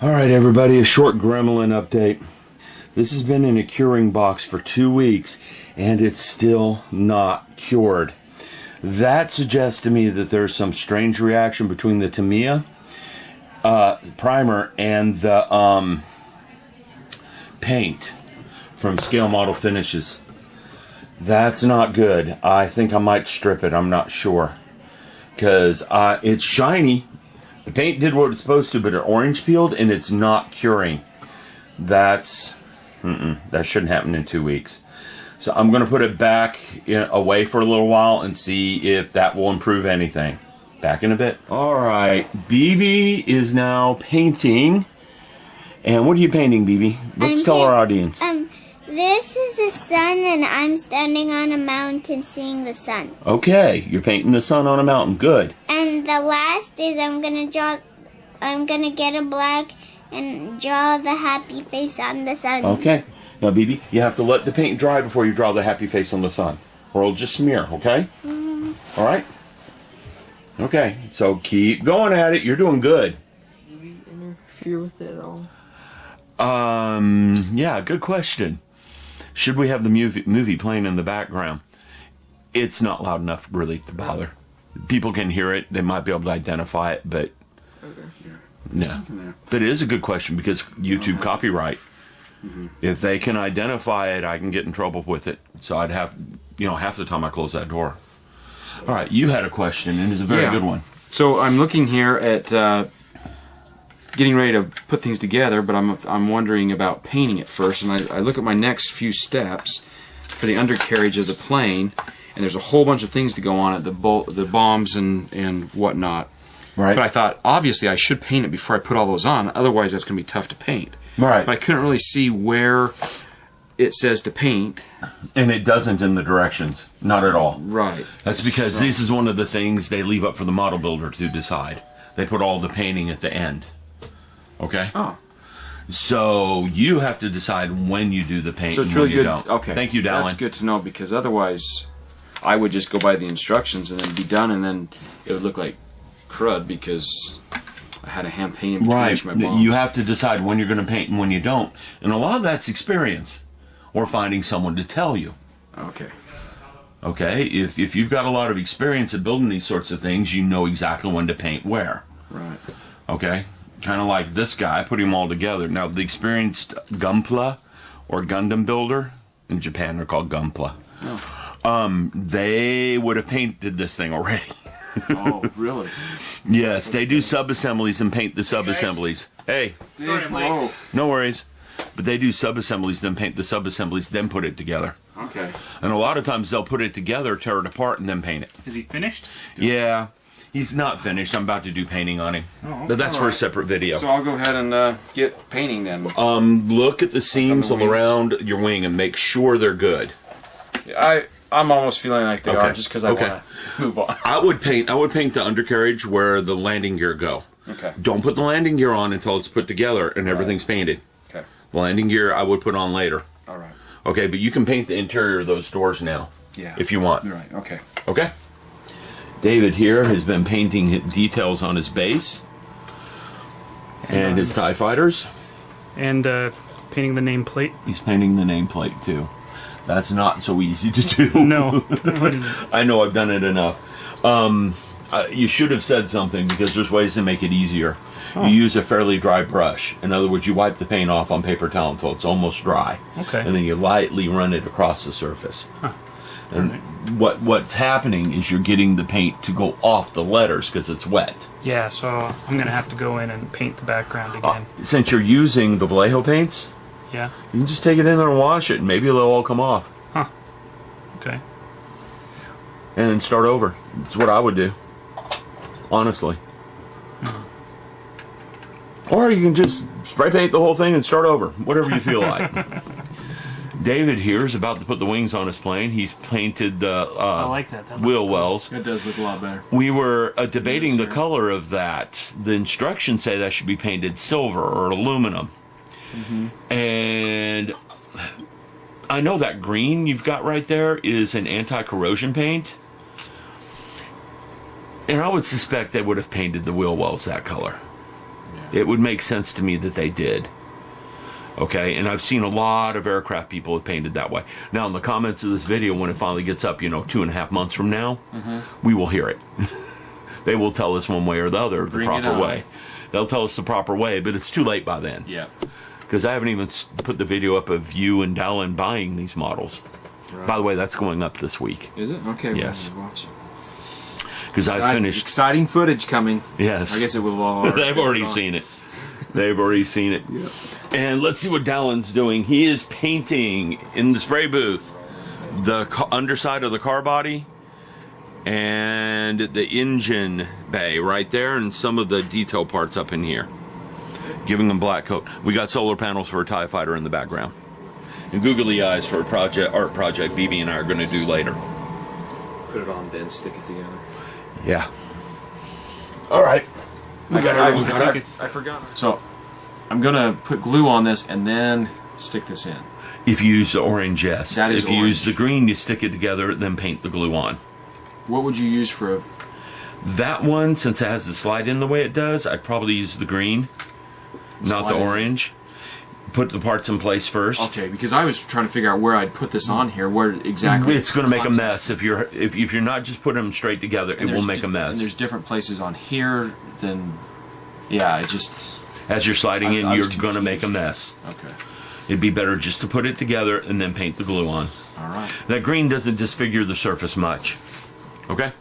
Alright everybody, a short Gremlin update. This has been in a curing box for 2 weeks and it's still not cured. That suggests to me that there's some strange reaction between the Tamiya primer and the paint from Scale Model Finishes. That's not good. I think I might strip it, I'm not sure. Because it's shiny. The paint did what it's supposed to, but it orange peeled and it's not curing. That shouldn't happen in 2 weeks. So I'm going to put it back away for a little while and see if that will improve anything. Back in a bit. Alright, BB is now painting. And what are you painting, BB? Let's tell our audience. This is the sun and I'm standing on a mountain seeing the sun. Okay, you're painting the sun on a mountain. Good. And the last is I'm gonna get a black and draw the happy face on the sun. Okay. Now, BB, you have to let the paint dry before you draw the happy face on the sun. Or it'll just smear, okay? Alright? Okay, so keep going at it. You're doing good. Do we interfere with it at all? Yeah, good question. Should we have the movie playing in the background? It's not loud enough really to bother. People can hear it. They might be able to identify it, but no. That is a good question because YouTube copyright. If they can identify it, I can get in trouble with it. So I'd have, half the time I close that door. All right, you had a question, and it's a very good one. So I'm looking here at getting ready to put things together, but I'm wondering about painting it first. And I look at my next few steps for the undercarriage of the plane, and there's a whole bunch of things to go on it, the bombs and whatnot. Right. But I thought, obviously, I should paint it before I put all those on. Otherwise, that's going to be tough to paint. Right. But I couldn't really see where it says to paint. And it doesn't in the directions. Not at all. Right. That's because this is one of the things they leave up for the model builder to decide. They put all the painting at the end. Okay? Oh. So you have to decide when you do the paint So it's and when really you good. don't. Okay. Thank you, Dallin. That's good to know because otherwise I would just go by the instructions and then be done, and then it would look like crud because I had a hand paint in between Right. my bombs. You have to decide when you're going to paint and when you don't. And a lot of that's experience or finding someone to tell you. Okay. Okay? If you've got a lot of experience at building these sorts of things, you know exactly when to paint where. Right. Okay? Kind of like this guy, I put him all together. Now, the experienced Gunpla or Gundam builder, in Japan they're called Gunpla, they would have painted this thing already. Oh, really? Yes, they do sub-assemblies and paint the sub-assemblies. Hey. Sorry, I'm late. No worries. But they do sub-assemblies, then paint the sub-assemblies, then put it together. Okay. And a lot of times they'll put it together, tear it apart, and then paint it. Is he finished? Yeah. He's not finished. I'm about to do painting on him. Oh, okay. But that's for a separate video. So I'll go ahead and get painting then. Look at the seams all wings. around your wing and make sure they're good. I'm almost feeling like they Okay. are just because I want to move on. I would paint the undercarriage where the landing gear go. Okay. Don't put the landing gear on until it's put together and everything's painted. Okay. The landing gear I would put on later. All right. Okay, but you can paint the interior of those doors now. Yeah. If you want. You're right. Okay. Okay. David here has been painting details on his base and his TIE fighters. And painting the nameplate. He's painting the nameplate too. That's not so easy to do. No. I know, I've done it enough. You should have said something because there's ways to make it easier. You use a fairly dry brush. In other words, you wipe the paint off on paper towel until it's almost dry. Okay. And then you lightly run it across the surface. Huh. And what's happening is you're getting the paint to go off the letters because it's wet. Yeah, so I'm going to have to go in and paint the background again. Since you're using the Vallejo paints, Yeah. you can just take it in there and wash it, and maybe they'll all come off. Huh. Okay. And then start over. That's what I would do. Honestly. Or you can just spray paint the whole thing and start over. Whatever you feel like. David here is about to put the wings on his plane. He's painted the I like that. That looks wheel cool. wells. It does look a lot better. We were debating the color of that. The instructions say that should be painted silver or aluminum. And I know that green you've got right there is an anti-corrosion paint. And I would suspect they would have painted the wheel wells that color. It would make sense to me that they did. Okay, and I've seen a lot of aircraft people have painted that way. Now, in the comments of this video, when it finally gets up, 2.5 months from now, we will hear it. They will tell us one way or the other, the proper way. They'll tell us the proper way, but it's too late by then. Yeah. Because I haven't even put the video up of you and Dallin buying these models. Right. By the way, that's going up this week. Is it? Okay. Yes. We'll watch it. Because I finished. Exciting footage coming. Yes. I guess it will all. They've already seen it. They've already seen it. Yeah. And let's see what Dallin's doing. He is painting in the spray booth the underside of the car body and the engine bay right there, and some of the detail parts up in here, giving them black coat. We got solar panels for a TIE fighter in the background, and googly eyes for a art project BB and I are going to do later. Put it on, then stick it together. Yeah. All right. I forgot. So, I'm gonna put glue on this and then stick this in. If you use the orange, yes. That is if you use orange. the green, you stick it together, then paint the glue on. What would you use for a... That one, since it has the slide in the way it does, I'd probably use the green, not the Slide in. orange. Put the parts in place first. Okay, because I was trying to figure out where I'd put this on here, where exactly It's going to make a contact. mess if you're not just putting them straight together. And It will there's make a And mess. there's different places on here than... Yeah, it just... As you're sliding in, I was you're going to make a confused. mess. Okay. It'd be better just to put it together and then paint the glue on. All right. That green doesn't disfigure the surface much. Okay?